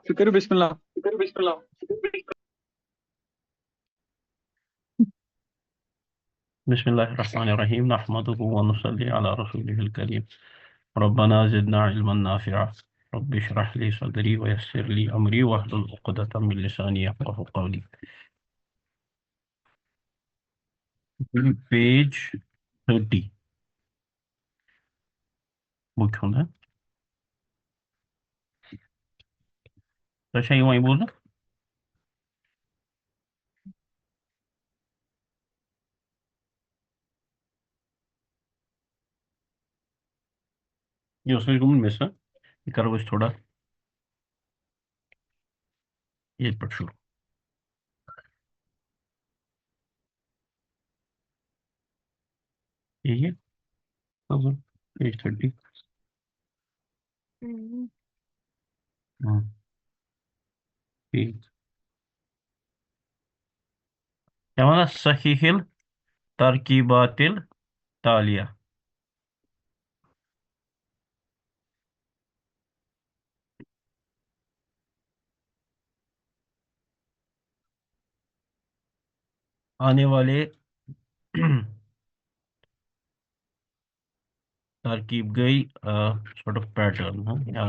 فکر بسم اللہ. بسم الله الرحمن الرحيم نحمده ونصلي على رسوله الكريم ربنا زدنا علما نافعا رب اشرح لي صدري ويسر لي أمري واحلل عقدة من لساني يفقهوا قولي. Page 30 وہ کیوں ہے تو شاید وہیں بولنا یہ اس میں گمن میں سے یہ کرو اس تھوڑا یہ پڑھ شروع یہ ہے پیج 30 کیا مانا صحیح الترکیبات التالیہ آنے والے ترکیب گئی sort of pattern یا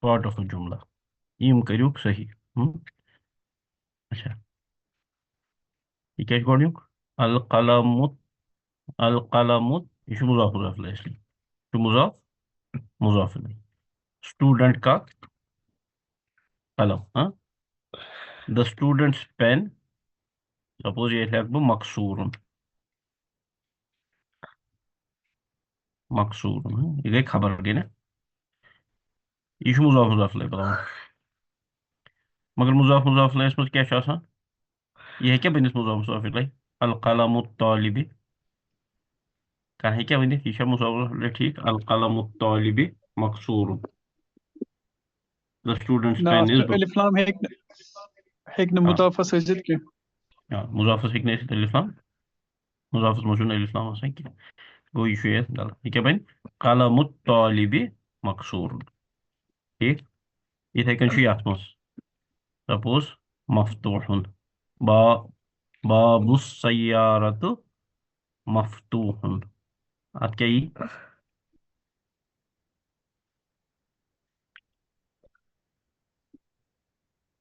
part of جملہ یم کریوک صحیح اچھا یہ کیا گوڑیوک القلمت یہ مضاف مضاف لے اس لیے مضاف نہیں اسٹوڈنٹ کا قلم ہاں دا اسٹوڈنٹس پین سپوز یہ لکھ بہ مقصور یہ گئی خبر گئی نا یہ مضاف مضاف لے بتاؤ مگر مضاف لے اس میں کیا آسان یہ ہے کیا بنس مضاف مضاف لے القلم الطالب کہاں ہے کیا بنس یہ مضاف مضاف لے ٹھیک القلم الطالب مقصور the student's نا pen is الف لام هيك مضافة سجد كي مضاف سیکھنے سے الف لام مضاف مجھون الف لام آسان کی گو یہ شو یہ غلط یہ کیا بن قلم الطالب مقصور ٹھیک یہ کن شو یات مس سپوز مفتوح باب السیارت مفتوح ات کیا یہ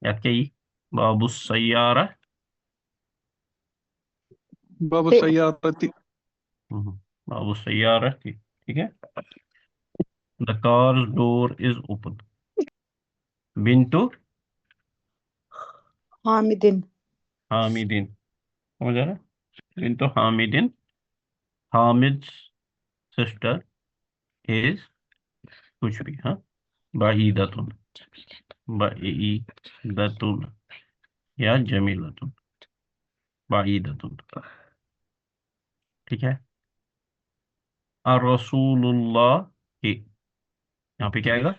یات کیا یہ باب السیارہ باب السيارة باب السیارہ ٹھیک ہے the car's door is open Bantu حامدن سمجھ آ رہا ہے بنتو حامدن حامد's sister is کچھ بھی ہاں بعیدتن یا جمیلتن بعیدتن ٹھیک ہے الرسول اللہ یہاں پہ کیا آئے گا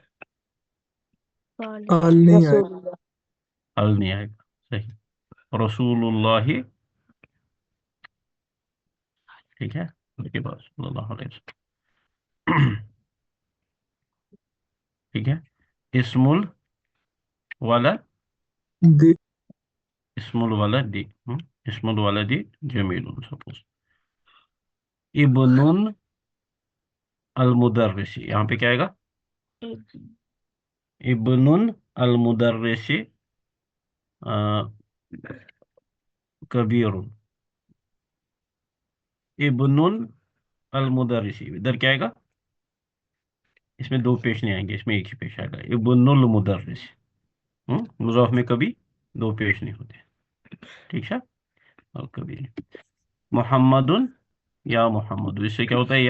رسول اللہ حل نہیں آئے گا صحیح رسول اللہ ٹھیک ہے اس کے بعد صلی اللہ علیہ وسلم ٹھیک ہے اسم الولد جمیل سپوز ابن المدرس یہاں پہ کیا آئے گا ابن المدرس کبیر ابن المدرس ادھر کیا آئے گا اس میں دو پیش نہیں آئیں گے اس میں ایک ہی پیش آئے گا ابن المدرس مضاف میں کبھی دو پیش نہیں ہوتے ٹھیک ہے اور کبھی نہیں محمد یا محمد اس سے کیا ہوتا ہے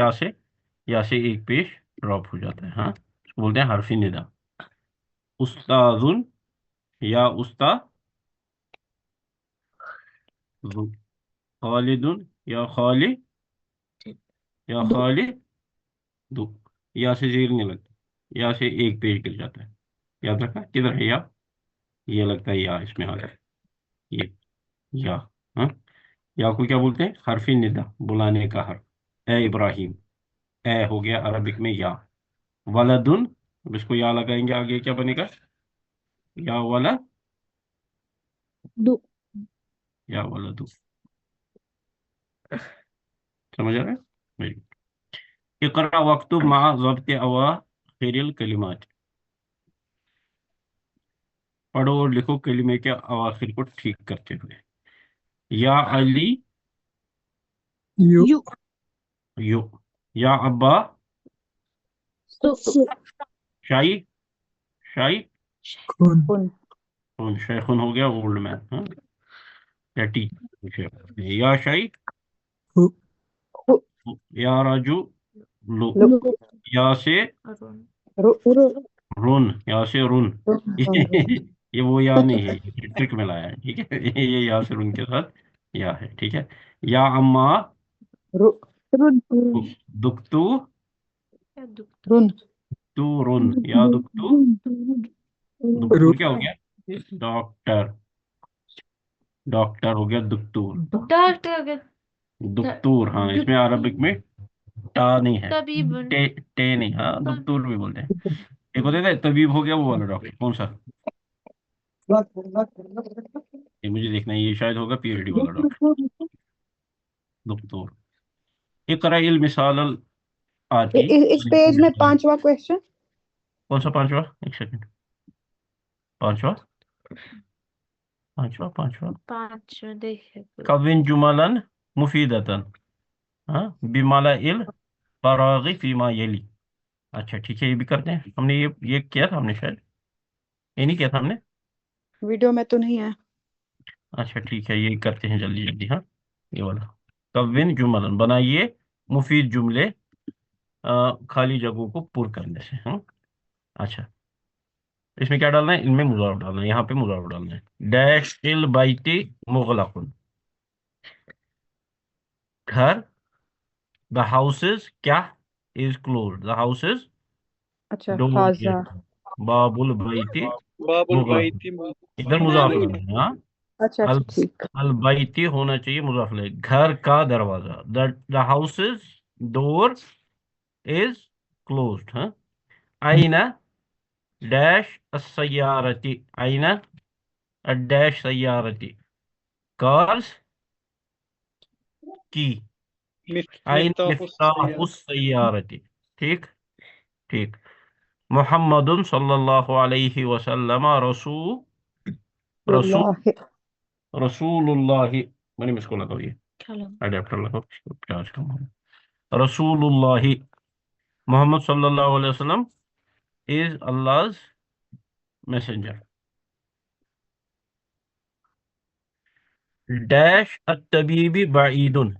یا سے ایک پیش ڈراپ ہو جاتا ہے ہاں اس کو بولتے ہیں حرف ندا استاذ یا استاد خالد یا خالد دو یا سے زیر نہیں لگتا یا سے ایک پیش گر جاتا ہے یاد رکھا کدھر ہے یا یہ لگتا ہے یا اس میں آ جائے یہ یا ہاں یا کو کیا بولتے ہیں حرف ندا بلانے کا حرف اے ابراہیم اے ہو گیا عربک میں یا ولدن अब इसको या लगाएंगे, आगे क्या बनेगा? या वाला दो। या वाला दो। समझ आ रहा है? Very good. इकरा वक्तुब मा ज़ब्त अवाखिरिल कलिमात। पढ़ो और लिखो कलिमे के अवाखिर को ठीक करते हुए। या अली यू यू। यो। या अब्बा सो। शाई शाई खून उन। शेखुन हो गया ओल्ड मैन, हाँ, या टीचर। या शाई हु हु। या राजू लो। लो। या से रो। रो। रुन, या से रुन। रो। ये वो या नहीं है, ये ट्रिक में लाया है, ठीक है। ये या से रुन के साथ या है, ठीक है। या अम्मा रो। रुन। दुख्तु रुन। तू रुन। या दुख्तु रू दुख्तूर क्या हो गया? डॉक्टर। डॉक्टर हो गया दुख्तूर। दुख्तूर, हाँ, इसमें अरबिक में टा नहीं है, टे टे नहीं, हाँ, दुख्तूर भी बोलते हैं। एक होता है तबीब, हो गया वो वाला डॉक्टर, कौन सा? ये मुझे देखना है, ये शायद होगा पीएचडी वाला डॉक्टर, दुख्तूर। इकरा इल मिसाल अल आती। इस पेज में 5वां क्वेश्चन। कौन सा पांचवा? एक सेकंड। पांचवा पांचवा पांचवा कविन जुमलन मुफीदतन, हाँ, बिमाला इल फरागी फीमा यली। अच्छा ठीक है, ये भी करते हैं। हमने ये किया था हमने शायद, ये नहीं किया था हमने। वीडियो में तो नहीं है। अच्छा ठीक है, ये करते हैं जल्दी जल्दी, हाँ। ये वाला कविन जुमलन, बनाइए मुफीद जुमले खाली जगहों को पुर करने से, हाँ। अच्छा, इसमें क्या डालना है? इनमें मुजाफ डालना है, यहाँ पे मुजाफ डालना है। डैश इल बाइती मुगलकुन, घर, द हाउसेज क्या इज क्लोज, द हाउसेज अच्छा डोर इज, हाजा। बाबुल बैती बाबुल मुगलकुन, बैती इधर मुजाफ करना है, हाँ। अच्छा अल अच्छा ठीक। अल बैती होना चाहिए मुजाफ ले, घर का दरवाजा, the houses door is closed, हाँ। आईना डैश सयारती, आईना डैश सयारती, कार्स की, आइन मिफ्ताह उस सयारती। ठीक ठीक। मुहम्मदुन सल्लल्लाहु अलैहि वसल्लम रसू रसूलुल्लाह, मैंने इसको लगाओ, ये अडेप्टर लगाओ, चार्ज कम हो। रसूलुल्लाह, मोहम्मद सल्लल्लाहु अलैहि वसल्लम इज अल्लाह's मैसेंजर। डैश अत्तबीबी बाईदुन,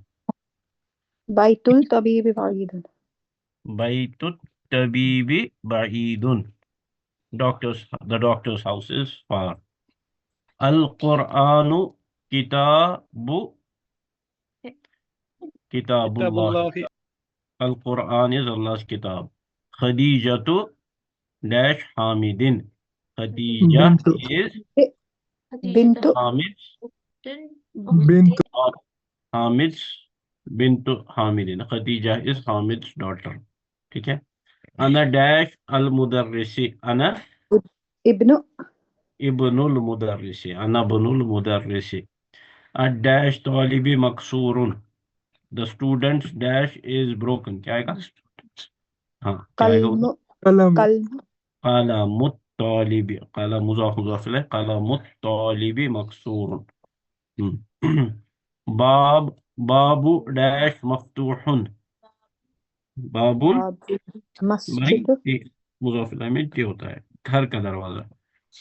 बैतुल तबीब वाहिदुन। बैतुत तबीबी बाईदुन, doctors, the doctors house is far. अल कुरानु किताबु किताबुल्लाह, किताबुल्लाह अल कुरान इज अल्लाह's किताब। खदीजतु डैश हामिदिन, खदीजा बिंतु इज बिंतु हामिद, बिंतु हामिद बिन्तु हामिदिन, खदीजा इज हामिद्स डॉटर, ठीक है। अना डैश अल मुदर्रिसी, अना इब्नु इब्नुल मुदर्रिसी, अना बनुल मुदर्रिसी। अ डैश तालिबी मकसूरुन, the students dash is broken, क्या आएगा? हाँ, क्या आएगा उधर? कलम कलम कलम कलमुत तालिबी, कलम मुज़ाफ मुज़ाफ इलैह, कलमुत तालिबी मकसूरुन। बाब बाबू डैश मफ्तूहुन, बाबुल बाब भाई मस्जिद मुज़ाफ इलैह में ये होता है घर का दरवाजा।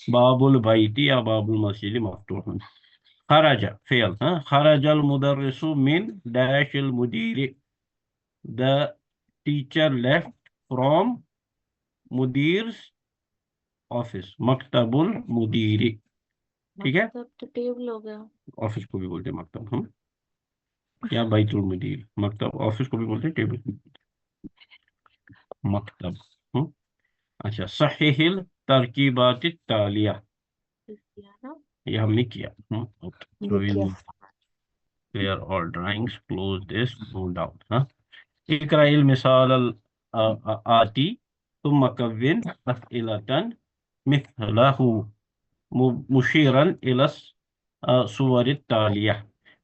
बाबुल बैती या बाबुल मस्जिद मफ्तूहुन। खराजा फेल, हाँ, खराजल मुदर्रिसु मिन डैश अल मुदीर, द टीचर लेफ्ट फ्रॉम मुदीर ऑफिस, मकतबुल मुदीरी, ठीक है। ऑफिस को भी बोलते हैं मकतब, हम, या बैतुल मुदीर, मकतब ऑफिस को भी बोलते हैं, टेबल मकतब, हम। अच्छा, सहीहिल तरकीबात तालिया, ये हमने किया, ये क्या? Clear all drawings, close this, no doubt, हाँ। इकरा इल मिसाल अल आती ثم كون أسئلة مثله مشيرا إلى الصور التالية.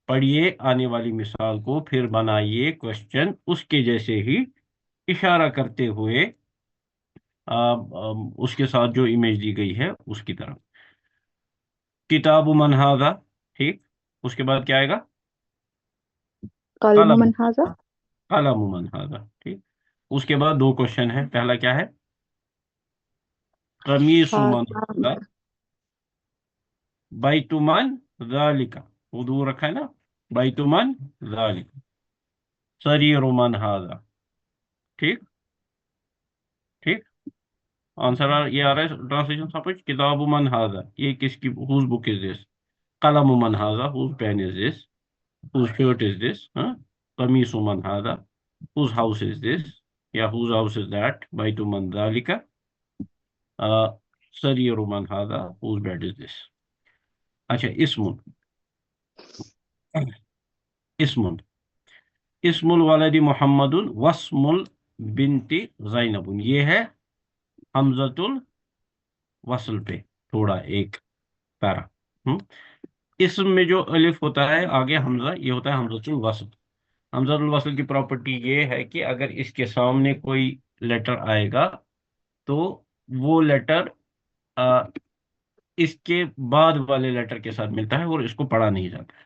پڑھیے آنے والی مثال کو پھر بنائیے کوشچن اس کے جیسے ہی اشارہ کرتے ہوئے اس کے ساتھ جو امیج دی گئی ہے اس کی طرف. کتاب من ھذا، ٹھیک. اس کے بعد کیا آئے گا؟ قلم قلم. من هذا. قلم من ھذا، ٹھیک. اس کے بعد 2 کوشچن ہیں. پہلا کیا ہے؟ قمیص من ھذا، بیت من ذالک، وہ دور رکھا ہے نا، بیت من ذالک، سریر من ھذا، ٹھیک ٹھیک. آنسر یہ آ رہا ہے ٹرانسلیشن سمجھ. کتاب من ھذا، یہ کس کی، whose book is this. قلم من ھذا، whose pen is this, whose shirt is this. قمیص من ھذا، whose house is this, یا whose house is that. بیت من ذالک، سریر من ھذا، whose bed is this. اچھا، اسم الولد محمد واسم البنت زینب. یہ ہے حمزۃ الوصل پہ تھوڑا ایک پیرا. اسم میں جو الف ہوتا ہے آگے حمزہ، یہ ہوتا ہے حمزۃ الوصل. حمزۃ الوصل کی پراپرٹی یہ ہے کہ اگر اس کے سامنے کوئی لیٹر آئے گا تو وہ لیٹر اس کے بعد والے لیٹر کے ساتھ ملتا ہے اور اس کو پڑھا نہیں جاتا ہے،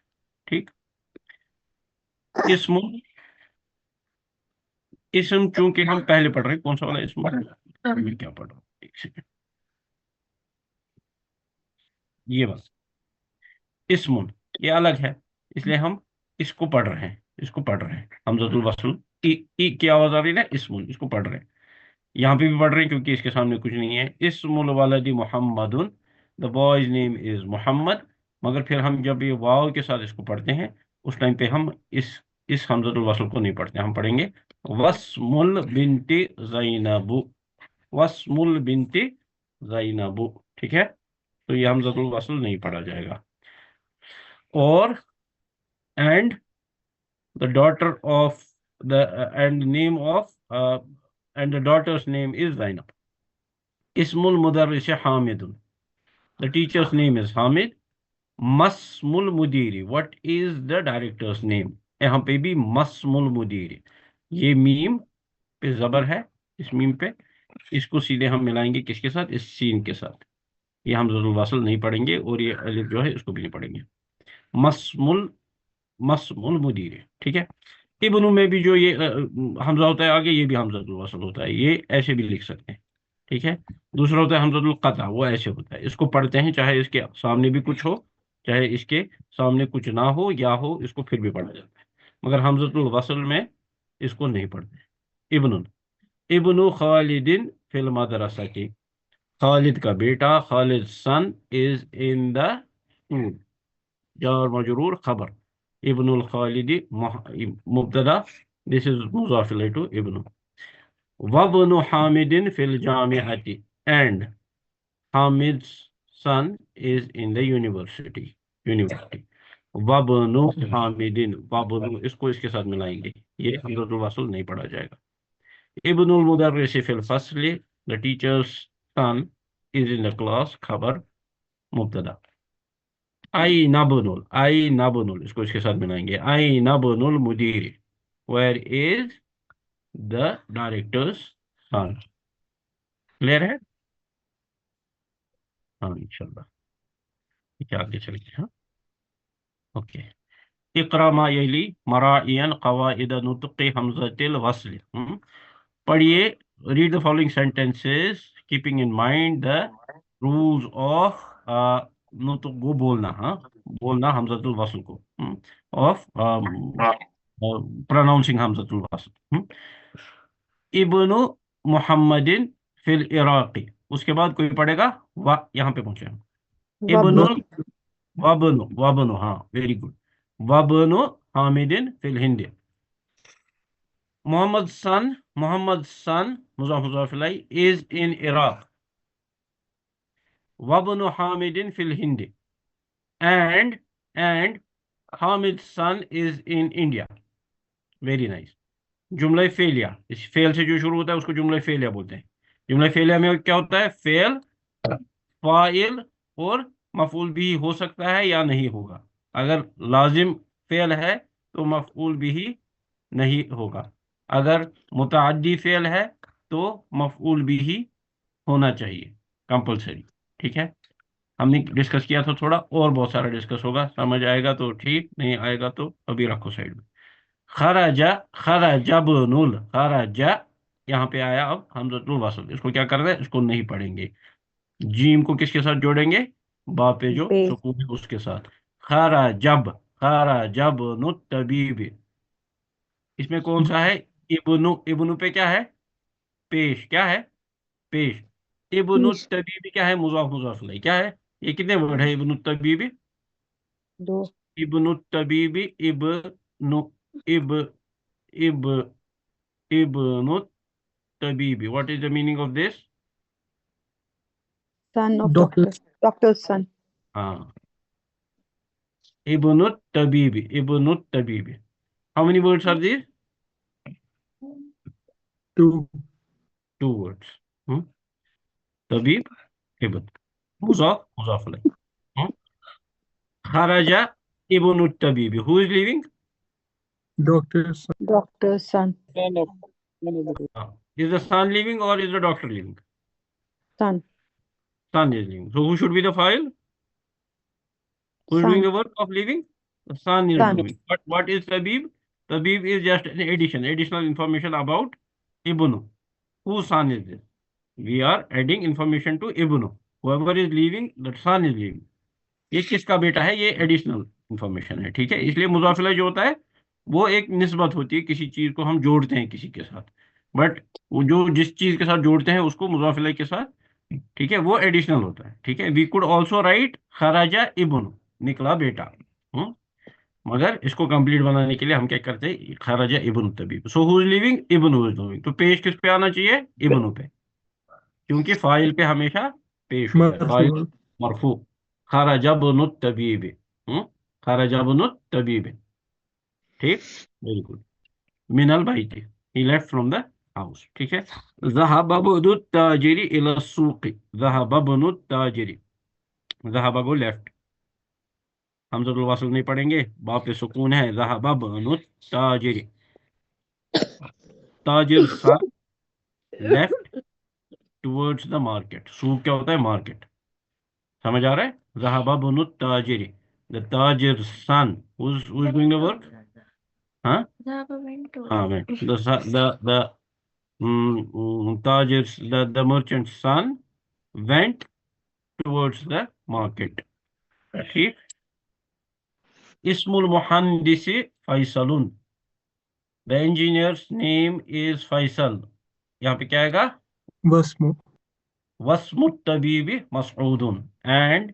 ٹھیک. اسم چونکہ ہم پہلے پڑھ رہے ہیں، کون سا والا اسم میں کیا پڑھ رہا ہوں، ایک سیکنڈ. یہ بس اسم یہ الگ ہے، اس لیے ہم اس کو پڑھ رہے ہیں. حمزۃ الوصل کی آواز آ رہی ہے نا، اسم، اس کو پڑھ رہے ہیں. یہاں پہ بھی پڑھ رہے ہیں کیونکہ اس کے سامنے کچھ نہیں ہے. اسم الولد محمد، the boy's name is محمد. مگر پھر ہم جب یہ واو کے ساتھ اس کو پڑھتے ہیں اس ٹائم پہ ہم اس حمزۃ الوصل کو نہیں پڑھتے، ہم پڑھیں گے واسم البنت زینب، واسم البنت زینب، ٹھیک ہے. تو یہ حمزۃ الوصل نہیں پڑھا جائے گا. اور and the daughter of the and name of and the daughter's name is Zainab. Ismul mudarris Hamid. The teacher's name is Hamid. Masmul mudiri. What is the director's name? یہاں پہ بھی مسمul mudiri. یہ میم پہ زبر ہے، اس میم پہ، اس کو سیدھے ہم ملائیں گے کس کے ساتھ؟ اس سین کے ساتھ. یہ ہم حمزۃ الوصل نہیں پڑھیں گے اور یہ الف جو ہے اس کو بھی نہیں پڑھیں گے. مسمل مدیر، ٹھیک ہے. ابن میں بھی جو یہ حمزہ ہوتا ہے آگے، یہ بھی حمزۃ الوصل ہوتا ہے. یہ ایسے بھی لکھ سکتے ہیں، ٹھیک ہے. دوسرا ہوتا ہے حمزۃ القطع، وہ ایسے ہوتا ہے. اس کو پڑھتے ہیں چاہے اس کے سامنے بھی کچھ ہو، چاہے اس کے سامنے کچھ نہ ہو یا ہو، اس کو پھر بھی پڑھا جاتا ہے. مگر حمزۃ الوصل میں اس کو نہیں پڑھتے. ابن خالد فی المدرسہ کی، خالد کا بیٹا، خالد سن از ان دا اسکول. جار مجرور خبر. ابن الخالد مبتدا، this is مضاف الیہ to ابن. وابن حامد فی الجامعۃ، and Hamid's son is in the university. وابن حامدin، وابن اس کو اس کے ساتھ ملائیں گے، یہ حمزۃ الوصل نہیں پڑھا جائے گا. ابن المدرس فی الفصل، the teacher's son is in the class، خبر مبتدا. آئی نابن اس کو اس کے ساتھ ملائیں گے. آئی نابن المدیر، where is the director's son. Clear ہے؟ ہاں انشاءاللہ. کیا آگے چل گئے. ہاں اوکے. اقرا ما یلی مراعیا قواعد نطق حمزۃ الوصل. پڑھیے، read the following sentences keeping in mind the rules of نطق کو بولنا، بولنا حمزۃ الوصل کو، آف پروناؤنسنگ حمزۃ الوصل. ابن محمد فی العراق، اس کے بعد کوئی پڑھے گا یہاں پہ پہنچے ہم. وابن، ہاں ویری گڈ. وابن حامد فی الہند. محمد سن مضاف الیہ از ان عراق. وابن حامد فی الہند، and Hamid son is in India. Very nice. جملہ فعلیہ، اس فعل سے جو شروع ہوتا ہے اس کو جملہ فعلیہ بولتے ہیں. जुमला फेलिया में क्या होता है? फेल, फाइल और मफूल भी हो सकता है या नहीं होगा। अगर लाजिम फेल है तो मफूल भी नहीं होगा। अगर मुतअद्दी फेल है तो मफूल भी होना चाहिए, कंपलसरी। ठीक है, हमने डिस्कस किया था थोड़ा, और बहुत सारा डिस्कस होगा। समझ आएगा तो ठीक, नहीं आएगा तो अभी रखो साइड में। खराजा, खराजबनुल, खराजा यहाँ पे आया, अब हमजतुल वसल, इसको क्या कर रहे हैं? इसको नहीं पढ़ेंगे। जीम को किसके साथ जोड़ेंगे? बा पे जो बे सुकून है उसके साथ। खराजब, खराजबनु तबीब, इसमें कौन सा है? इब्नु, इब्नु पे क्या है? पेश, क्या है? पेश। इब्नु पेश तबीबी क्या है? मुजाफ, मुजाफ इलैह क्या है? ये कितने वर्ड है? इब्नु तबीबी, दो इब्नु तबीबी, इब्नु, इब, इब, इब्नु तबीबी, what is the meaning of this? Son of doctor doctor, doctor's son. हाँ, इब्नु तबीबी, इब्नु तबीबी। How many words are this? 2 two words. तबीब, इब्न, मुजाफ, मुजाफ इलैह। हम्म? खराजा इब्नु तबीबी, who is living? Doctor's doctor's son, Is the son living or is the doctor living? Son, Son is living. So who should be the file? Who is doing son, the work of living? The son is son, doing. But what is Tabib? Tabib is just an addition, additional information about Ibn. Whose son is this? We are adding information to Ibn. Whoever is living, that son is living. ये किसका बेटा है? ये additional information है। ठीक है, इसलिए मुजाफिला जो होता है वो एक निस्बत होती है, किसी चीज को हम जोड़ते हैं किसी के साथ, बट वो जो जिस चीज के साथ जोड़ते हैं उसको मुजाफिला के साथ, ठीक है, वो एडिशनल होता है। ठीक है, वी कुड ऑल्सो राइट खराजा इब्न, निकला बेटा। हम्म? मगर इसको कंप्लीट बनाने के लिए हम क्या करते हैं? खराजा इब्न तबीब। So who is living? इब्न इज लिविंग। तो पेश किस पे आना चाहिए? इब्न पे, क्योंकि फाइल पे हमेशा पेश होता है, फाइल मरफू मरफू। खराजा इब्नु तबीब। खराजा इब्नु तबीब। ठीक, very good. Minal बाइती, he left from the house. ठीक है, ज़हब इब्नु ताजिरी इला सूक़, ज़हब इब्नु ताजिरी, ज़हब को लेफ्ट, हमज़तुल वस्ल नहीं पढ़ेंगे, बाप पे सुकून है। ज़हब इब्नु ताजिरी, ताजिर सा लेफ्ट टुवर्ड्स द मार्केट। सूक क्या होता है? मार्केट। समझ आ रहा है? ज़हब इब्नु ताजिरी, द ताजिर son, who's doing the work? हाँ हाँ, मैं the Tajir's, the merchant's son went towards the market. ठीक, Ismul Muhandisi Faisalun, the engineer's name is Faisal। यहाँ पे क्या आएगा? वस्मु Wasmut Tabibi Mas'udun, and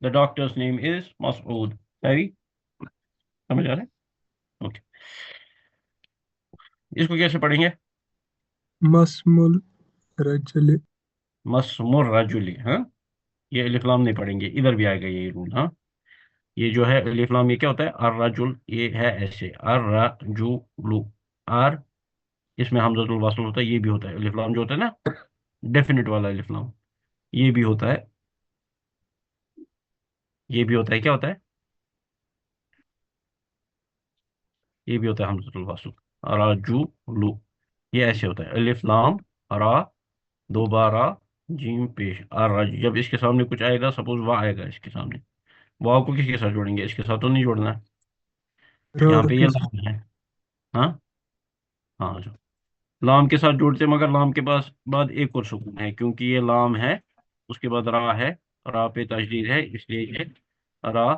the doctor's name is Mas'ud। सही, समझ आ रहा है? ओके, इसको कैसे पढ़ेंगे? मस्मुल रजल मस्मुर रजुली। हाँ, ये अलिफ लाम नहीं पढ़ेंगे, इधर भी आएगा ये रूल। हाँ, ये जो है अलिफ लाम, ये क्या होता है? अर रजुल, ये है ऐसे, अर रजुलु, आर, इसमें हमजतुल वस्ल होता है, ये भी होता है अलिफ लाम जो होता है ना, डेफिनेट वाला अलिफ लाम, ये भी होता है, ये भी होता है। क्या होता है? ये भी होता है हमजतुल वस्ल, रजुलु, ये ऐसे होता है, अलिफ लाम रा, दोबारा जीम पेश, अर रज। जब इसके सामने कुछ आएगा, सपोज वाह आएगा इसके सामने, वाह को किसके साथ जोड़ेंगे? इसके साथ तो नहीं जोड़ना है, यहाँ राह पे ये के साथ लाम है। हाँ हाँ, जो लाम के साथ जोड़ते हैं, मगर लाम के पास बाद एक और सुकून है, क्योंकि ये लाम है, उसके बाद रा है, रा पे तशदीद है, इसलिए ये रा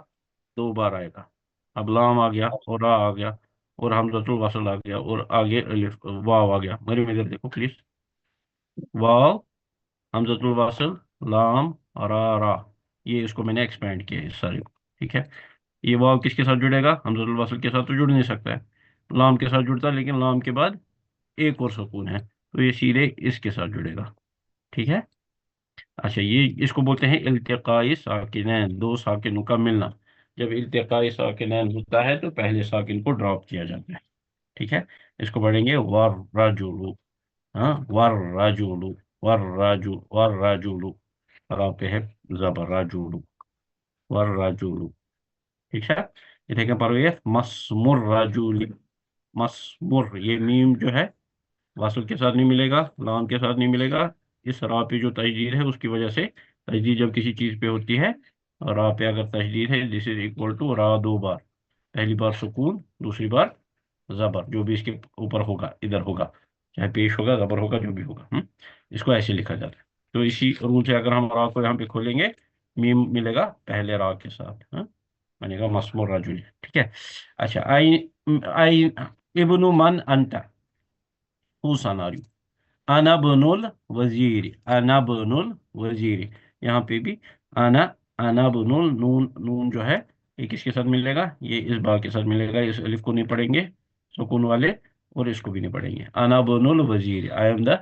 दो बार आएगा। अब लाम आ गया और रा आ गया और हमजतुल वस्ल आ गया और आगे अलिफ वाव आ गया। मेरे में इधर देखो प्लीज, वाव, हमजतुल वस्ल, लाम, रा, ये इसको मैंने एक्सपेंड किया है इस सारे को। ठीक है, ये वाव किसके साथ जुड़ेगा? हमजतुल वस्ल के साथ तो जुड़ नहीं सकता है, लाम के साथ जुड़ता है, लेकिन लाम के बाद एक और सुकून है, तो ये सीधे इसके साथ जुड़ेगा। ठीक है, अच्छा, ये इसको बोलते हैं इल्तिकाई साकिनैन, दो साकिनों का मिलना। जब इल्तिकाई साकिनैन होता है तो पहले साकिन को ड्रॉप किया जाता है। ठीक है, इसको पढ़ेंगे वर राजुलू। हाँ, वर राजुलू, والرجل را پہ ہے زبر رجل والرجل ٹھیک ہے. اتنے کیا پڑھو یہ مسمر رجل مسمر یہ میم جو ہے واصل کے ساتھ نہیں ملے گا لام کے ساتھ نہیں ملے گا. اس را پہ جو تشدید ہے اس کی وجہ سے تشدید جب کسی چیز پہ ہوتی ہے را پہ اگر تشدید ہے دس از اکول ٹو را دو بار پہلی بار سکون دوسری بار زبر جو بھی اس کے اوپر ہوگا ادھر ہوگا چاہے پیش ہوگا زبر ہوگا جو بھی ہوگا اس کو ایسے لکھا جاتا ہے. تو اسی رول سے اگر ہم را کو یہاں پہ کھولیں گے میم ملے گا پہلے را کے ساتھ بنے گا مسمور رجل ٹھیک ہے. اچھا آئی ابن من انت whose son are you انا بن الوزیر انا بن الوزیر یہاں پہ بھی انا بن نون جو ہے یہ کس کے ساتھ ملے گا یہ اس با کے ساتھ ملے گا. اس الف کو نہیں پڑھیں گے سکون والے اور اس کو بھی نہیں پڑھیں گے. انا بن الوزیر I am the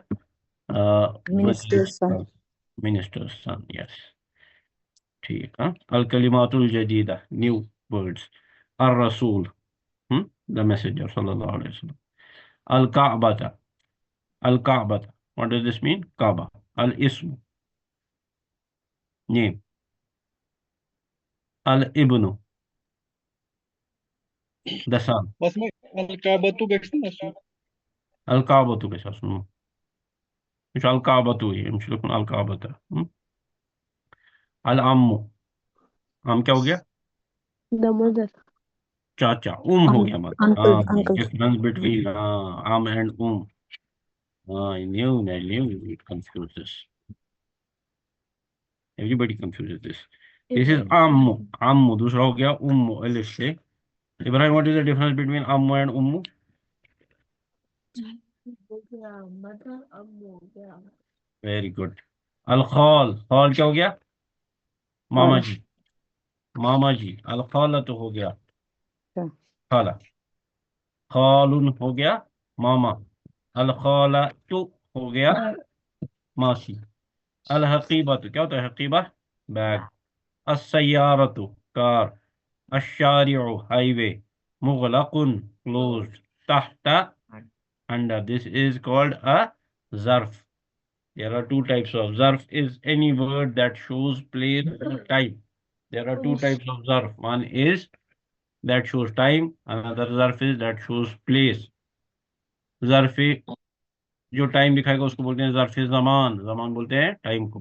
Minister's son. minister's son yes ٹھیک. الکلمات الجدیدہ نیو ورڈز الرسول the messenger صلی اللہ علیہ وسلم. الکعبہ الکعبہ what does this mean Kaaba. الاسم name. الابن the son. بس میں الکعبۃ گژھِ الکعبۃ کے ساتھ سنو مش الکعبۃ یہ مش لکھن الکعبۃ. العم عم کیا ہو گیا The mother. چاچا ہو گیا مطلب Uncle. Uncle. difference between and I knew you would confuse this. Everybody confuses this. This is ammu دوسرا ہو گیا الف سے. Ibrahim, what is the difference between ammu and ummu? Very good. الخال خال کیا ہو گیا ماما جی ماما جی. الخالہ تو ہو گیا خالہ. خالن ہو گیا ماما. الخالہ تو ہو گیا ماسی. الحقیبہ تو کیا ہوتا ہے حقیبہ بیگ. السیارۃ کار. الشارع ہائی وے. مغلق closed. تحت under. This is called a zarf. There are two types of zarf is any word that shows place or time. There are two types of zarf. One is that shows time. Another zarf is that shows place. ظرف جو time دکھائے گا اس کو بولتے ہیں ظرف زمان. زمان بولتے ہیں time کو.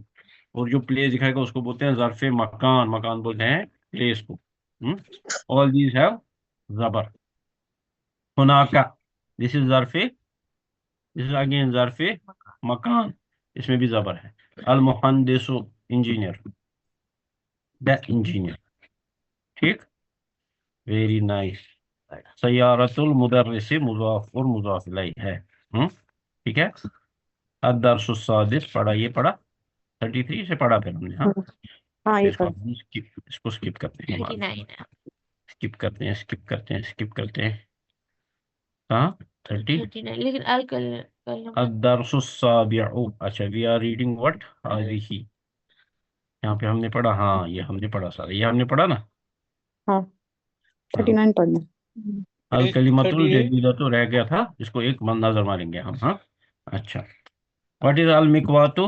اور جو پلیس دکھائے گا اس کو بولتے ہیں ظرف مکان. مکان بولتے ہیں پلیس کو. All these have زبر. ہناکا this is ظرف this is again ظرف مکان اس میں بھی زبر ہے. المہندس انجینئر the engineer ٹھیک. Very nice. سیارت المدرس مضاف اور مضاف الیہ ہے ٹھیک ہے. الدرس السادس پڑھا یہ پڑھا 33 سے پڑھا پھر ہم نے ہاں یہ اس کو اسکپ کرتے ہیں اسکپ کرتے ہیں اسکپ کرتے ہیں اسکپ کرتے ہیں ہاں 30 لیکن الدرس السابع. اچھا وی آر ریڈنگ وٹ هذه یہاں پہ ہم نے پڑھا ہاں یہ ہم نے پڑھا سارا یہ ہم نے پڑھا نا. ہاں 39 پڑھنا. الکلمۃ الجدیدہ تو رہ گیا تھا اس کو ایک نظر ماریں گے ہم. ہاں اچھا واٹ از المکوات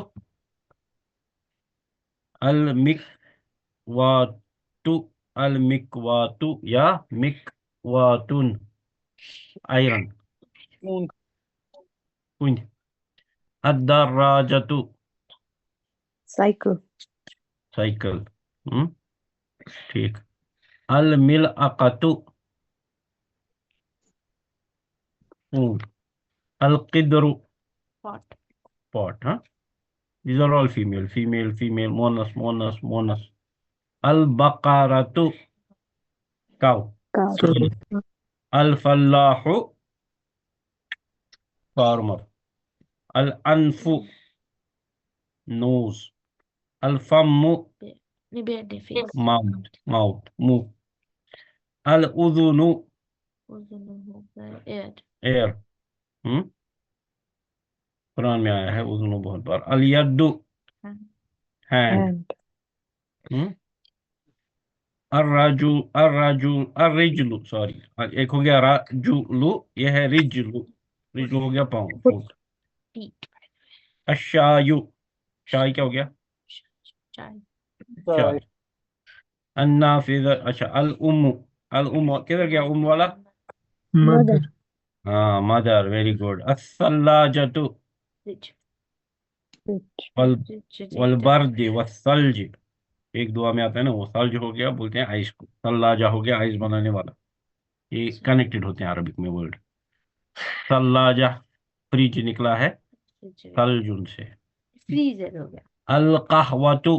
المکوات المکوات یا مکواتن آئرن کنج. الدراجۃ سائیکل. سائیکل ٹھیک. الملعقۃ القدر pot huh these are all female monas. Al-baqaratu cow. Al-fallahu farmer. Al-anfu nose. Al-fammu mouth move. Al-udhunu air قرآن میں آیا ہے اذن بہت بار. الیدو ہینڈ. الرجل سوری ایک ہو گیا راجلو یہ ہے رجلو. رجلو ہو گیا پاؤں فٹ. الشايو شاي क्या हो गया चाय النافذة अच्छा الأم किधर गया वाला मदर हाँ मदर वेरी गुड الثلاجة वल वलबर्द वसल्ज एक दुआ में आता है ना वो सल्ज हो गया बोलते हैं आइस को सल्लाजा हो गया आइस बनाने वाला ये कनेक्टेड होते हैं अरबिक में वर्ड सल्लाजा फ्रिज निकला है सल्जुन से फ्रीजर हो गया अल कहवतु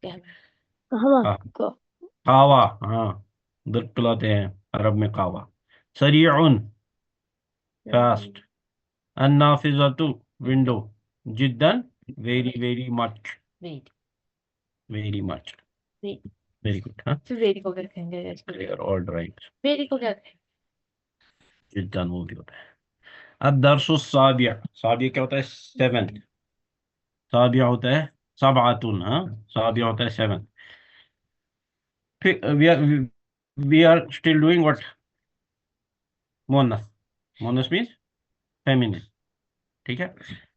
कहवा कावा हाँ दूध पिलाते हैं अरब में कावा सरीउन फास्ट अन्नाफिज़तु विंडो जिद्दन very very much wait very much wait very good हाँ फिर वेट को क्या कहेंगे क्लियर ऑल राइट वेट को क्या कहेंगे जिद्दन वो भी होता है अदरसु साबिया साबिया क्या होता है सेवेंथ साबिया होता है सबातुन हाँ साबिया होता है seventh we are still doing what Moonis Moonis means feminine ठीक है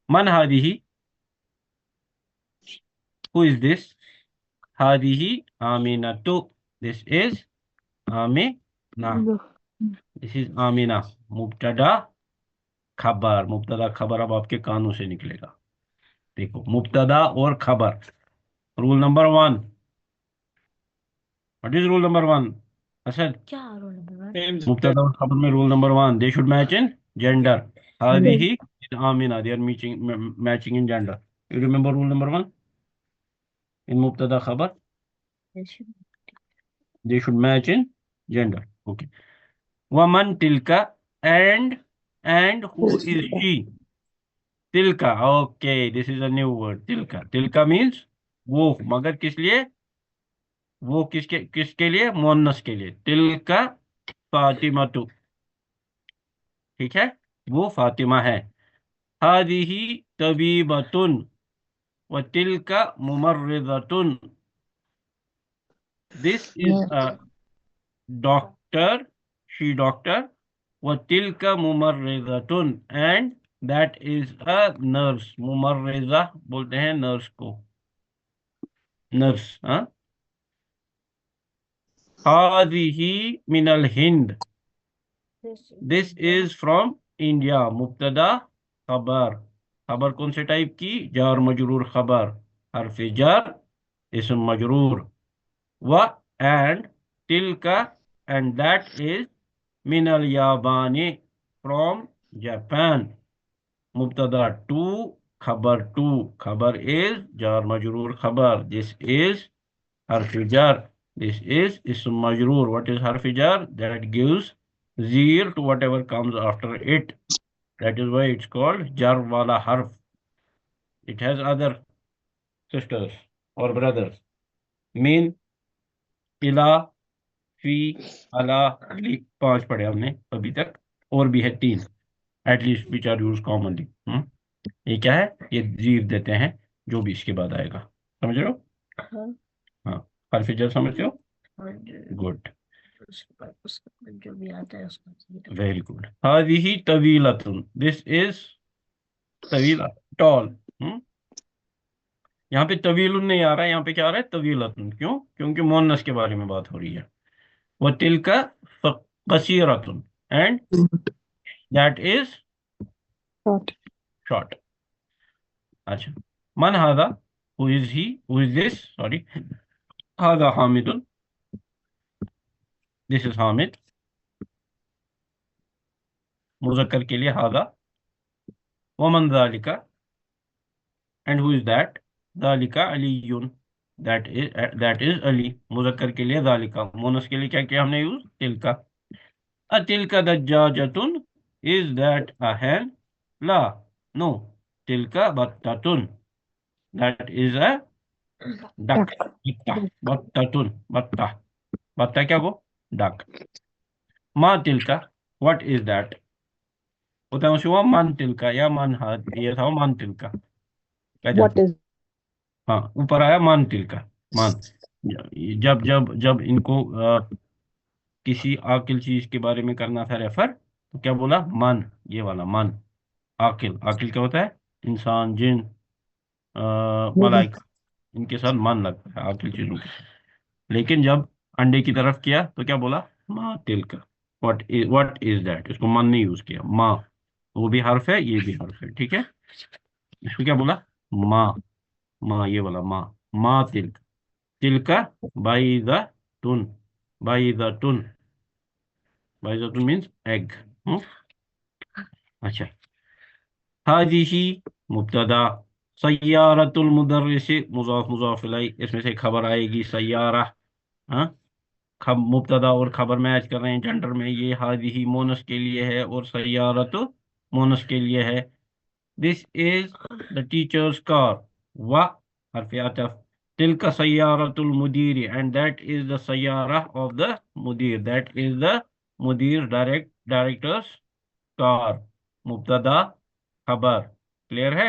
मन हादिही who is this हादिही आमिनतु this is Amina this is Amina मुब्तदा खबर अब आपके कानों से निकलेगा देखो मुब्तदा और खबर rule number 1 what is rule number 1 Asad क्या रोल नंबर मुब्तदा और खबर में rule number 1 they should match in gender हादिही is Amina they are matching in gender you remember rule number 1 in मुब्तदा खबर they should match in gender okay waman tilka and who is she tilka okay this is a new word tilka means वो मगर किस लिए वो किसके लिए मुअन्नस के लिए तिलका फातिमातु ठीक है वो फातिमा है हादिही तबीबतुन व Tilka मुमर्रिदतुन this is a doctor she doctor watilka mumarrizatun and that is a nurse mumarriza बोलते हैं nurse को nurse हाँ हादिही मिनल Hind this is from India मुब्तदा खबर कौन से टाइप की जार मजरूर खबर हर्फ जार इस्म मजरूर व and tilka and that is minal yabani from Japan mubtada 2 khabar is jar majroor khabar this is harf jar this is ism majroor what is harf jar that gives zir to whatever comes after it that is why it's called jar wala harf it has other sisters or brothers mean इला फी अला अली 5 पढ़े हमने अभी तक और भी है 3 at least which are use commonly ये क्या है ये जीव देते हैं जो भी इसके बाद आएगा समझ रहे हो हाँ हर्फ जर समझते हो गुड जो भी आता है उसको वेरी गुड हादिही तवीलतुन दिस इज तवीला टॉल यहाँ पे तवीलुन नहीं आ रहा है यहाँ पे क्या आ रहा है तवीलतुन क्यों क्योंकि मुअन्नस के बारे में बात हो रही है व तिलका कसीरतुन एंड दैट इज शॉर्ट अच्छा मन हादा who is he who is this sorry हादा हामिदुन दिस इज हामिद मुज़क्कर के लिए हादा व मन ज़ालिका एंड हु इज दैट ज़ालिका अलीयुन that is अली मुज़क्कर के लिए ज़ालिका मुअन्नस के लिए क्या किया हमने यूज तिलका अतिलका दज्जाजतुन is that a hen la no tilka battatun that is a duck battatun batta क्या वो duck ma tilka what is that होता है हुआ man tilka या man हाथ ये था man tilka What is हाँ ऊपर आया मान तिलका मान जब इनको किसी आकिल चीज के बारे में करना था रेफर तो क्या बोला मान ये वाला मान आकिल क्या होता है इंसान जिन मलाइका, इनके साथ मन लगता है आखिरी चीजों के साथ। लेकिन जब अंडे की तरफ किया तो क्या बोला, माँ तिलका, व्हाट इज दैट, इसको मन नहीं यूज किया, माँ, वो भी हर्फ है ये भी हर्फ है, ठीक है। इसको क्या बोला, माँ, माँ ये बोला माँ, माँ तिलका, तिलका बैज़तुन, बैज़तुन, बैज़तुन मीन्स एग। अच्छा, हाजिही मुब्तदा, सय्यारतुल मुदर्रिस मुज़ाफ मुज़ाफ इलैह, इसमें से खबर आएगी सय्यारा। हाँ, मुब्तदा और खबर मैच कर रहे हैं जेंडर में, ये हाजिही मोनस के लिए है और सय्यारतु मोनस के लिए है। This is the teacher's car, व हरफ अतफ, तिलका सय्यारतुल मुदीर, एंड दैट इज द सय्यारा ऑफ द मुदीर, दैट इज द मुदीर डायरेक्टर्स कार, मुब्तदा खबर। क्लियर है,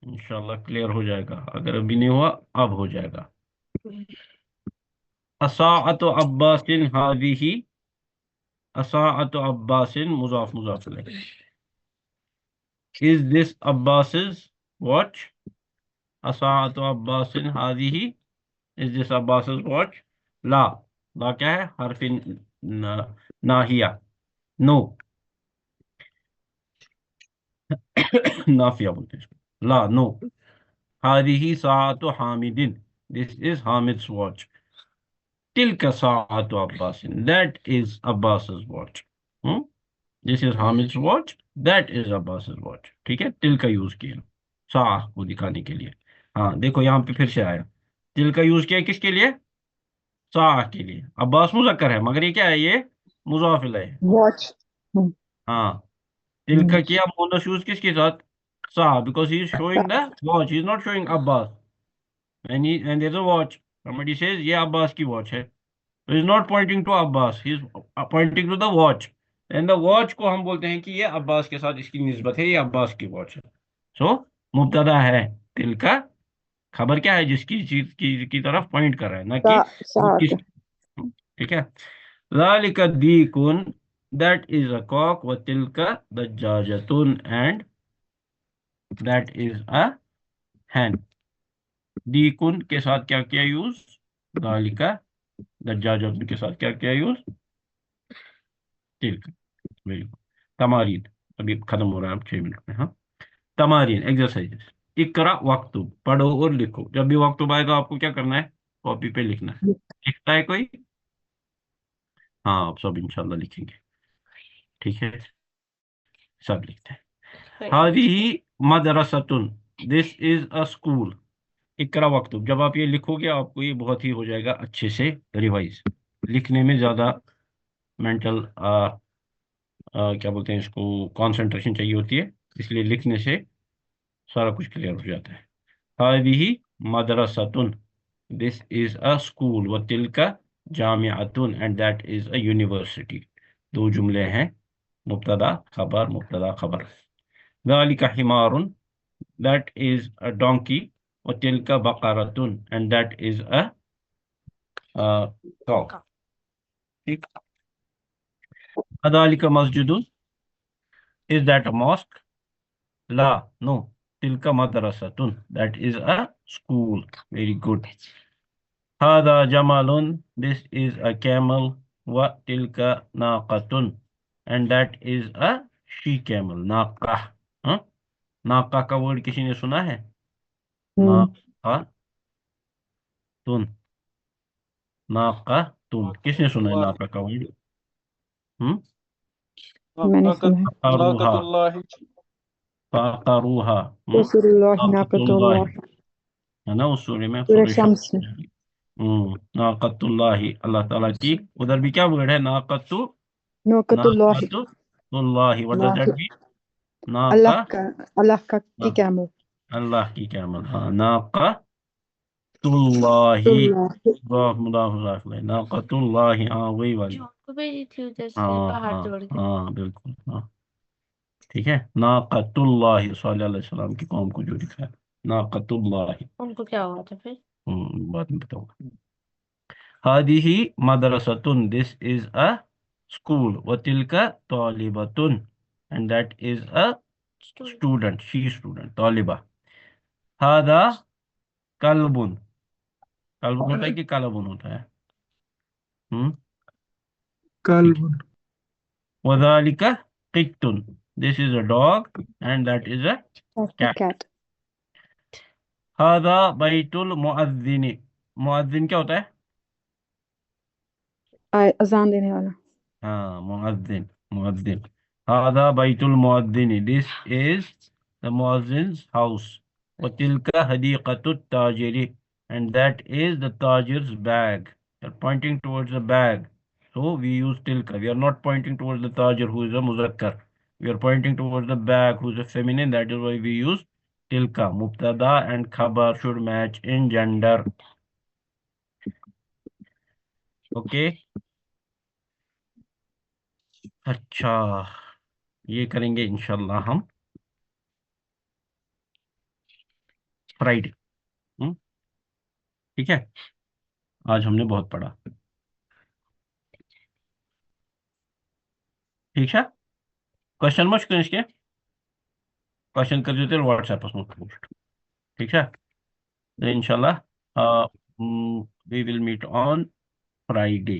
इंशाल्लाह क्लियर हो जाएगा, अगर अभी नहीं हुआ अब हो जाएगा। असाअतु अब्बासिन हादिही, असाअतु अब्बासिन मुज़ाफ मुज़ाफ इलैह, is this Abbas's watch? असाअतु अब्बासिन हादिही, is this Abbas's watch? ला, ला क्या है, हरफिन नाहिया, नो, नाफिया बोलते हैं इसको, ला नो, हादिही साअतु हामिदिन, this is Hamid's watch, tilka साअतु अब्बासिन, that is Abbas's watch, this is Hamid's watch, that is Abbas's watch, ठीक है, तिल का यूज किया सा को दिखाने के लिए। हाँ देखो यहाँ पे फिर से आया, तिल का यूज किया किसके लिए, सा के लिए, अब्बास मुज़क्कर है मगर ये क्या है, ये मुज़ाफ इलैह है। Watch. हाँ, तिल का किया मोनस यूज किसके साथ, सा, because he is showing the watch, he is not showing Abbas, when there's a watch somebody says ये अब्बास की watch है, so he is not pointing to Abbas, he is pointing to the watch, and the watch को हम बोलते हैं कि ये अब्बास के साथ इसकी निस्बत है, ये अब्बास की वॉच है। सो मुब्तदा है तिल का, खबर क्या है, जिसकी चीज की तरफ पॉइंट कर रहा है, ना कि वो किस, ठीक है। ज़ालिका दीकुन, that is a cock, व Tilka दज्जाजतुन, and that is a hen। दीकुन के साथ क्या किया यूज, ज़ालिका दज्जाजतुन के साथ क्या किया यूज, तिलका। Very good. तमारीन अभी खत्म हो रहा है, अब 6 मिनट में। हाँ, तमारीन एक्सरसाइजेस, इकरा वक्तुब, पढ़ो और लिखो, जब भी वक्तुब आएगा आपको क्या करना है, कॉपी पे लिखना है। लिखता है कोई, हाँ आप सब इंशाल्लाह लिखेंगे, ठीक है, सब लिखते हैं। हादिही मदरसतुन, दिस इज अ स्कूल, इकरा वक्तुब, जब आप ये लिखोगे आपको ये बहुत ही हो जाएगा अच्छे से रिवाइज, लिखने में ज्यादा मेंटल क्या बोलते हैं इसको, कंसंट्रेशन चाहिए होती है, इसलिए लिखने से सारा कुछ क्लियर हो जाता है। हादिही मदरसतुन, दिस इज अ स्कूल, व तिलका जामिअतुन, and that is a university. दो जुमले हैं, मुब्तदा खबर। ज़ालिका हिमारुन, दैट इज अ डोंकी, व तिलका बकरतुन, and that is a cow, ठीक। अदालिका मस्जिदुन, इज दैट अ मॉस्क, ला नो, तिलका मदरसतुन, that is a school. Very good. हादा जमालुन, दिस इज अ कैमल, व तिलका नाक़तुन, and that is a she camel, नाक़ा। हाँ, नाक़ा का वर्ड किसी ने सुना है, नाक़तुन, नाक़तुन, किसने सुना है नाक़ा का वर्ड, मैंने सुना है। फ़क़रूहा, नाकतुल्लाह, फ़क़रूहा, रसूलुल्लाह नाक़तुल्लाह, नाक़तुल्लाह, है ना उस सूरे में, सूरह सूरह शम्स शम्स में। नाक़तुल्लाही, अल्लाह ताला की, उधर भी क्या वर्ड है, नाक़तु, नाक़तुल्लाह, नाक़तुल्लाही, व्हाट डज दैट मीन, नाक़ा, अल्लाह का की कैमल, अल्लाह की कैमल, हाँ, नाक़तुल्लाही, मुदाफ नाक़तुल्लाही, हाँ वही वाली, जो उनको भेजी थी उधर से हाँ बाहर हाँ दौड़ के, हाँ बिल्कुल, हाँ ठीक है, नाक़तुल्लाही सल्लल्लाहु अलैहि वसल्लम की कौम को जो लिखा है, नाक़तुल्लाही, उनको क्या हुआ था फिर, बाद में बताऊंगा। हादिही मदरसतुन, दिस इज अ स्कूल, व तिलका तालिबतुन, and that is a student, student, she student, तालिबा। हादा कल्बुन, कल्बुन होता है कि कलबुन होता है? कल्ब वज़ालिका क़ित्तुन, this is a dog and that is a That's a cat. cat. हादा बैतुल मुअद्दिन, मुअद्दिन क्या होता है? अजान देने वाला. हाँ, मुअद्दिन, मुअद्दिन. हादा बैतुल मुअद्दिन, this is the muezzin's house. वतिल्का हदीक़तुत ताजिरी, and that is the tajir's bag. You're pointing towards the bag, so we use tilka. We are not pointing towards the tajir who is a muzakkar. We are pointing towards the bag who is a feminine. That is why we use tilka. Mubtada and khabar should match in gender. Okay. अच्छा, ये करेंगे इंशाल्लाह हम Friday. ठीक है, आज हमने बहुत पढ़ा. ठीक है, क्वेश्चन मच के क्वेश्चन कर देते व्हाट्सएप पोस्ट. ठीक है, तो इंशाल्लाह we will meet on Friday.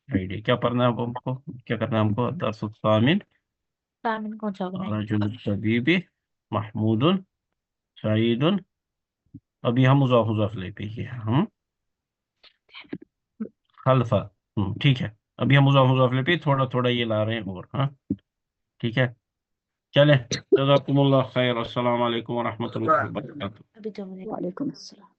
Friday क्या पढ़ना है हमको, क्या करना है हमको? दरसुल सामिन, सामिन कौन सा बनाए? रजुल तबीबी, महमूदुन, सईदुन. अभी हम मुज़ाफ मुज़ाफ लेते हैं हम खलफा. ठीक है, अभी हम मुज़ाफ मुज़ाफ लेते थोड़ा थोड़ा ये ला रहे हैं और. हाँ, ठीक है, चले. जज़ाकुमुल्लाह खैर. अस्सलाम वालेकुम व रहमतुल्लाहि व बरकातुहू. अभी तो मैंने वालेकुम अस्सलाम.